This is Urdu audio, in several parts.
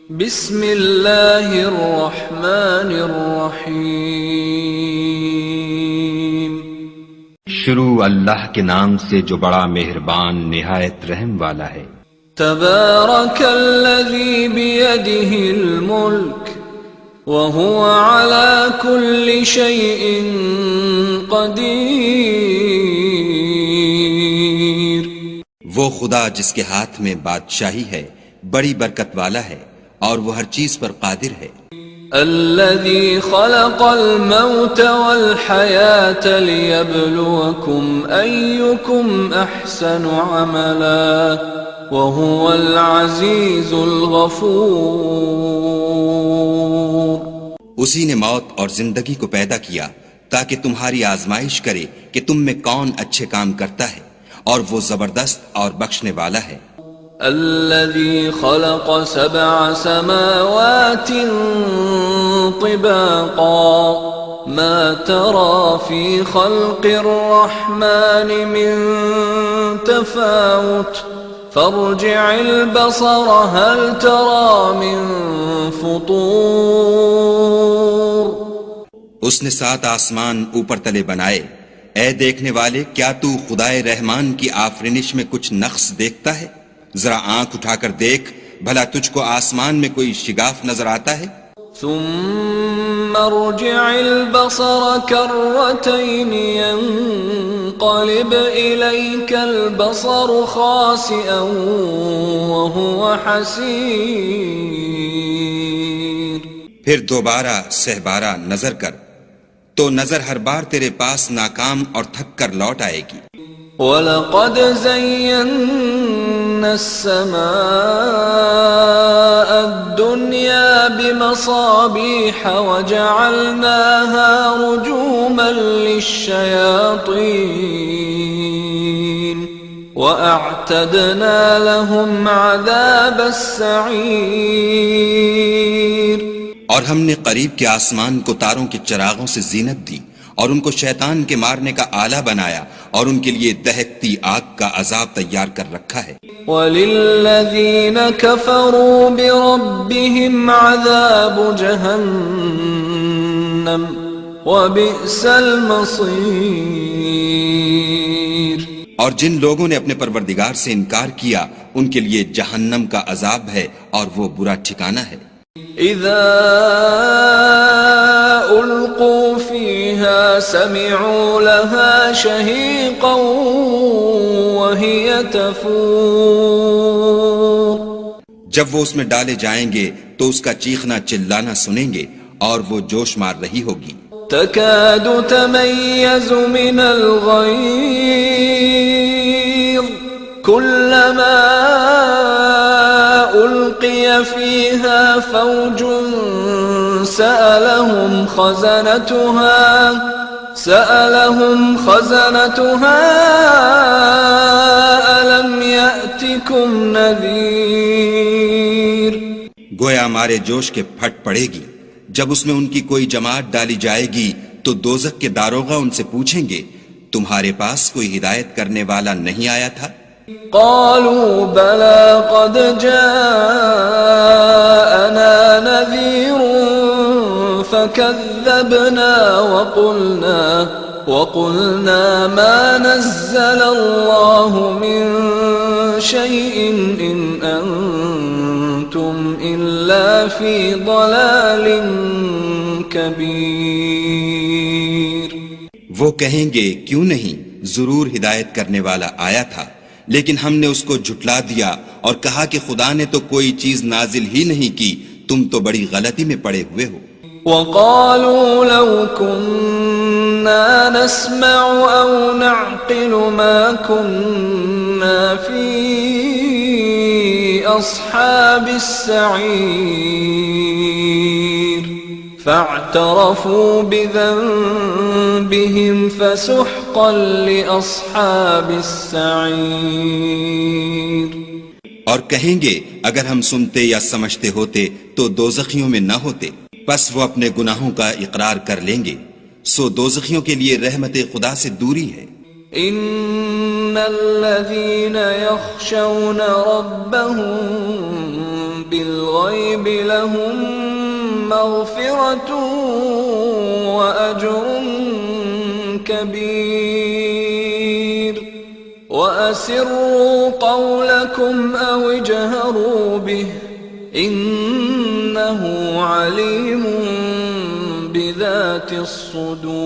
بسم اللہ الرحمن الرحیم شروع اللہ کے نام سے جو بڑا مہربان نہایت رحم والا ہے۔ تبارک الذی بیدہ الملک وہو علی کل شیء قدیر۔ وہ خدا جس کے ہاتھ میں بادشاہی ہے بڑی برکت والا ہے اور وہ ہر چیز پر قادر ہے۔ الذي خلق الموت والحياة ليبلوكم أيكم أحسن عملا وهو العزيز الغفور۔ اسی نے موت اور زندگی کو پیدا کیا تاکہ تمہاری آزمائش کرے کہ تم میں کون اچھے کام کرتا ہے، اور وہ زبردست اور بخشنے والا ہے۔ الذي خلق 7 سماوات طباقا ما ترى في خلق الرحمن من تفاوت فارجع البصر هل ترى من فطور۔ اس نے 7 آسمان اوپر تلے بنائے، اے دیکھنے والے کیا تو خدائے رحمان کی آفرینش میں کچھ نقص دیکھتا ہے؟ ذرا آنکھ اٹھا کر دیکھ، بھلا تجھ کو آسمان میں کوئی شگاف نظر آتا ہے؟ ثم ارجع البصر كرتين ينقلب إليك البصر خاسئا وهو حسير۔ پھر دوبارہ سہبارہ نظر کر تو نظر ہر بار تیرے پاس ناکام اور تھک کر لوٹ آئے گی۔ وَلَقَدْ زَيَّنَّا السَّمَاءَ الدُّنْيَا بِمَصَابِيحَ وَجَعَلْنَاهَا رُجُومًا لِلشَّيَاطِينِ وَأَعْتَدْنَا لَهُمْ عَذَابَ السَّعِيرِ۔ اور ہم نے قریب کے آسمان کو تاروں کے چراغوں سے زینت دی اور ان کو شیطان کے مارنے کا آلہ بنایا، اور ان کے لیے دہکتی آگ کا عذاب تیار کر رکھا ہے۔ وَلِلَّذِينَ كَفَرُوا بِرَبِّهِمْ عَذَابُ جَهَنَّمَ وَبِئْسَ الْمَصِيرُ۔ اور جن لوگوں نے اپنے پروردگار سے انکار کیا ان کے لیے جہنم کا عذاب ہے اور وہ برا ٹھکانہ ہے۔ اذا القوا فيها سمعوا لها شهيقا وهي تفور۔ جب وہ اس میں ڈالے جائیں گے تو اس کا چیخنا چلانا سنیں گے اور وہ جوش مار رہی ہوگی۔ تكاد تميز من الغيظ كلما ألقي فيها فوج سألهم خزنتها ألم يأتكم نذير۔ گویا مارے جوش کے پھٹ پڑے گی جب اس میں ان کی کوئی جماعت ڈالی جائے گی تو دوزخ کے داروغہ ان سے پوچھیں گے تمہارے پاس کوئی ہدایت کرنے والا نہیں آیا تھا؟ قالوا بلى قد جاءنا نذير فكذبنا وقلنا ما نزل الله من شيء إن أنتم إلا في ضلال كبير۔ وہ کہیں گے کیوں نہیں، ضرور ہدایت کرنے والا آیا تھا، لیکن ہم نے اس کو جھٹلا دیا اور کہا کہ خدا نے تو کوئی چیز نازل ہی نہیں کی، تم تو بڑی غلطی میں پڑے ہوئے ہو۔ وَقَالُوا لَوْ كُنَّا نَسْمَعُ أَوْ نَعْقِلُ مَا كُنَّا فِي أَصْحَابِ السَّعِيرِ فَاعْتَرَفُوا بِذَنبِهِمْ فَسُحْقًا لِأَصْحَابِ السَّعِيرِ۔ اور کہیں گے اگر ہم سنتے یا سمجھتے ہوتے تو دوزخیوں میں نہ ہوتے، پس وہ اپنے گناہوں کا اقرار کر لیں گے، سو دوزخیوں کے لیے رحمت خدا سے دوری ہے۔ ان الذين يخشون ربهم بالغیب لہم مغفرۃ وأجر کبیر وأسروا قولكم أو اجهروا به إنه عليم بذات الصدور.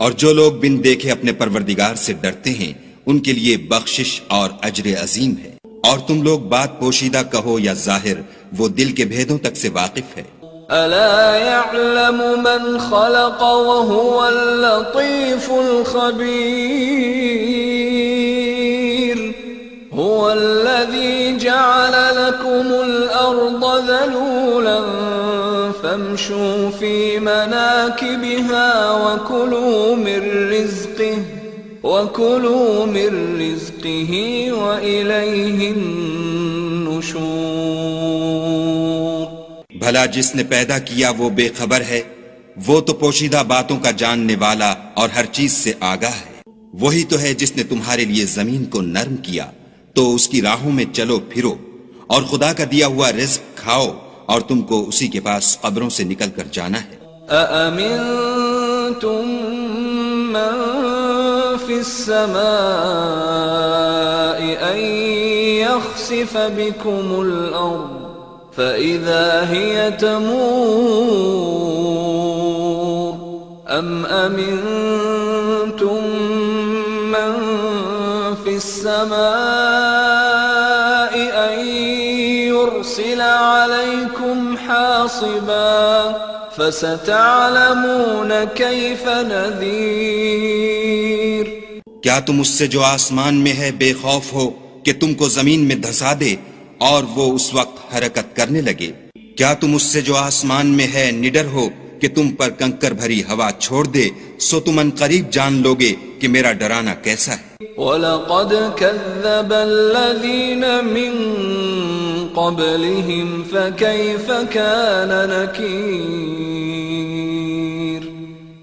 اور جو لوگ بن دیکھے اپنے پروردگار سے ڈرتے ہیں ان کے لیے بخشش اور اجر عظیم ہے. اور تم لوگ بات پوشیدہ کہو یا ظاہر، وہ دل کے بھیدوں تک سے واقف ہے. ألا يعلم من خلق وهو اللطيف الخبير هو الذي جعل لكم الأرض ذلولا فامشوا في مناكبها وكلوا من رزقه وإليه النشور. بھلا جس نے پیدا کیا وہ بے خبر ہے؟ وہ تو پوشیدہ باتوں کا جاننے والا اور ہر چیز سے آگاہ ہے. وہی تو ہے جس نے تمہارے لیے زمین کو نرم کیا تو اس کی راہوں میں چلو پھرو اور خدا کا دیا ہوا رزق کھاؤ اور تم کو اسی کے پاس قبروں سے نکل کر جانا ہے. أأمنتم من في السماء أن يخسف بكم الأرض فإذا هي تمور أم أمنتم من في السماء أن يرسل عليكم حاصبا فستعلمون كيف نذير. کیا تم اس سے جو آسمان میں ہے بے خوف ہو کہ تم کو زمین میں دھسا دے اور وہ اس وقت حرکت کرنے لگے؟ کیا تم اس سے جو آسمان میں ہے نڈر ہو کہ تم پر کنکر بھری ہوا چھوڑ دے؟ سو تم ان قریب جان لوگے کہ میرا ڈرانا کیسا ہے. وَلَقَدْ كَذَّبَ الَّذِينَ مِن قَبْلِهِمْ فَكَيْفَ كَانَ نَكِيرٌ.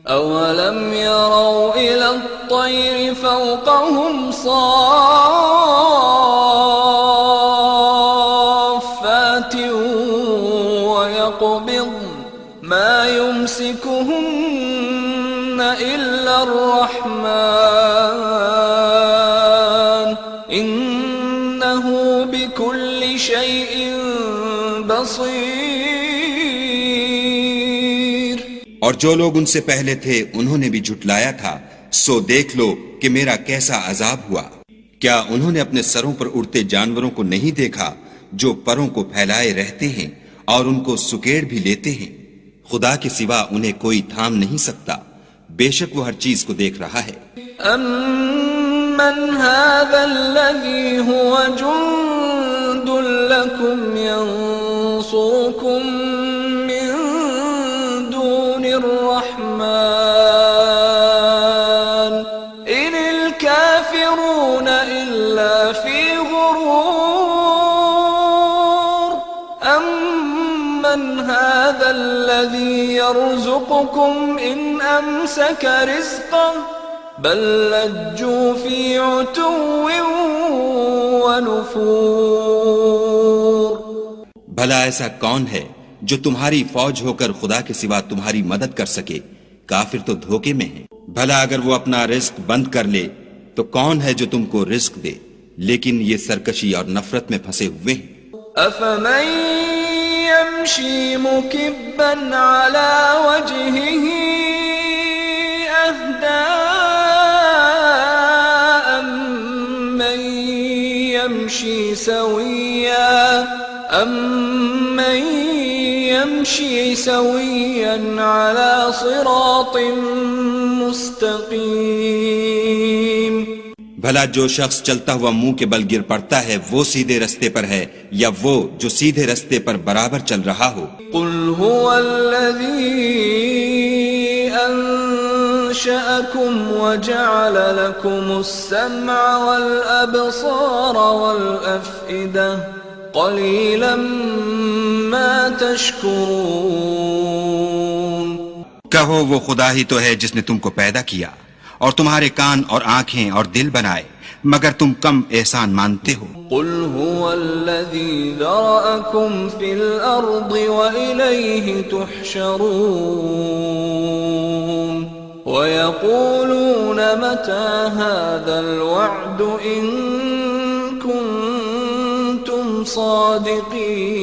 أَوَلَمْ يَرَوْا إِلَى الطَّيْرِ فَوْقَهُمْ صَافَّاتٍ وَيَقْبِضْنَ مَا يُمْسِكُهُنَّ إِلَّا الرَّحْمَنُ إِنَّهُ بِكُلِّ شَيْءٍ بَصِيرٌ. اور جو لوگ ان سے پہلے تھے انہوں نے بھی جھٹلایا تھا، سو دیکھ لو کہ میرا کیسا عذاب ہوا. کیا انہوں نے اپنے سروں پر اڑتے جانوروں کو نہیں دیکھا جو پروں کو پھیلائے رہتے ہیں اور ان کو سکیڑ بھی لیتے ہیں؟ خدا کے سوا انہیں کوئی تھام نہیں سکتا، بے شک وہ ہر چیز کو دیکھ رہا ہے. أَمَّنْ هَذَا الَّذِي هُوَ جُنْدٌ لَكُمْ يَنْصُرُكُمْ مِنْ دُونِ الرَّحْمَنِ إِنِ الْكَافِرُونَ إِلَّا فِي غُرُورٍ. أَمَّنْ هَذَا الَّذِي يَرْزُقُكُمْ إِنْ أَمْسَكَ رِزْقَهُ بل لجوا في عتو ونفور. بھلا ایسا کون ہے جو تمہاری فوج ہو کر خدا کے سوا تمہاری مدد کر سکے؟ کافر تو دھوکے میں ہیں. بھلا اگر وہ اپنا رزق بند کر لے تو کون ہے جو تم کو رزق دے؟ لیکن یہ سرکشی اور نفرت میں پھنسے ہوئے ہیں. أفمن يمشي مكبا على وجهه أهدى أمن يمشي سويا على صراط مستقيم. بھلا جو شخص چلتا ہوا منہ کے بل گر پڑتا ہے وہ سیدھے رستے پر ہے یا وہ جو سیدھے رستے پر برابر چل رہا ہو؟ قل هو الذي أنشأكم وجعل لكم السمع والأبصار والأفئدة قليلا ما تشكرون. کہو وہ خدا ہی تو ہے جس نے تم کو پیدا کیا اور تمہارے کان اور آنکھیں اور دل بنائے، مگر تم کم احسان مانتے ہو۔ قل هو الذي ذرأكم في الأرض وإليه تحشرون ويقولون متى هذا الوعد إن كنتم صادقين۔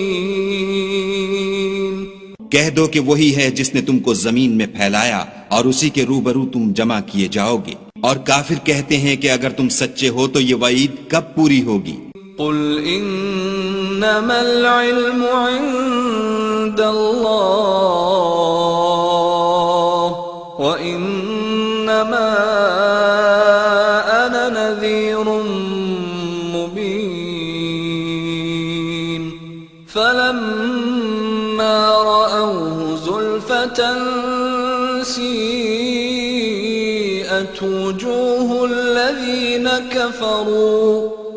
کہہ دو کہ وہی ہے جس نے تم کو زمین میں پھیلایا اور اسی کے روبرو تم جمع کیے جاؤ گے، اور کافر کہتے ہیں کہ اگر تم سچے ہو تو یہ وعید کب پوری ہوگی؟ قل انما العلم عند اللہ وانما انا نذیر مبین فلما رأوه زلفة سیئت وجوه الذین کفروا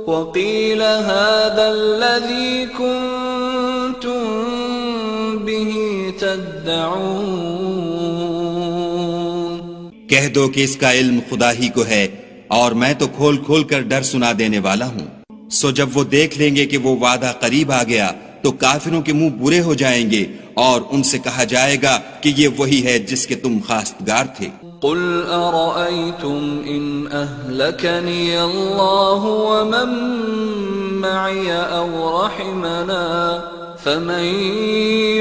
وقیل هذا الذی کنتم به تدعون۔ کہہ دو کہ اس کا علم خدا ہی کو ہے اور میں تو کھول کھول کر ڈر سنا دینے والا ہوں۔ سو جب وہ دیکھ لیں گے کہ وہ وعدہ قریب آ گیا تو کافروں کے منہ برے ہو جائیں گے اور ان سے کہا جائے گا کہ یہ وہی ہے جس کے تم خواستگار تھے۔ قل ارأيتم ان اهلكني الله ومن معي او رحمنا فمن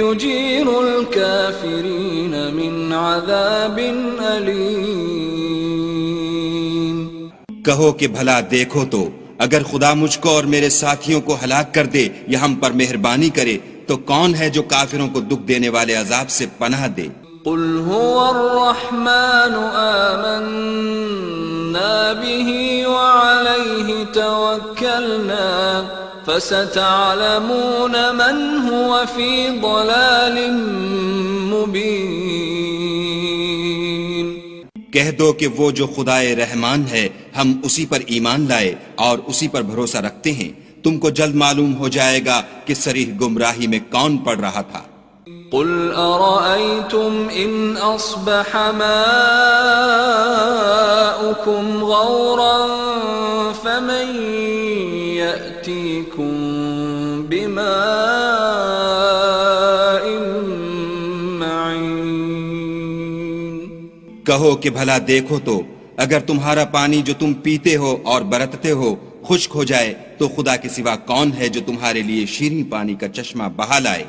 يجير الكافرين من عذاب أليم۔ کہو کہ بھلا دیکھو تو اگر خدا مجھ کو اور میرے ساتھیوں کو ہلاک کر دے یا ہم پر مہربانی کرے تو کون ہے جو کافروں کو دکھ دینے والے عذاب سے پناہ دے؟ قل هو الرحمن آمنا به وعليه توكلنا فستعلمون من هو في ضلال مبين۔ کہہ دو کہ وہ جو خدائے رحمان ہے ہم اسی پر ایمان لائے اور اسی پر بھروسہ رکھتے ہیں، تم کو جلد معلوم ہو جائے گا کہ صریح گمراہی میں کون پڑ رہا تھا۔ قل أرأيتم إن أصبح ماؤكم غورا فمن يأتيكم بماء معين۔ کہو کہ بھلا دیکھو تو اگر تمہارا پانی جو تم پیتے ہو اور برتتے ہو خشک ہو جائے تو خدا کے سوا کون ہے جو تمہارے لیے شیریں پانی کا چشمہ بہا لائے؟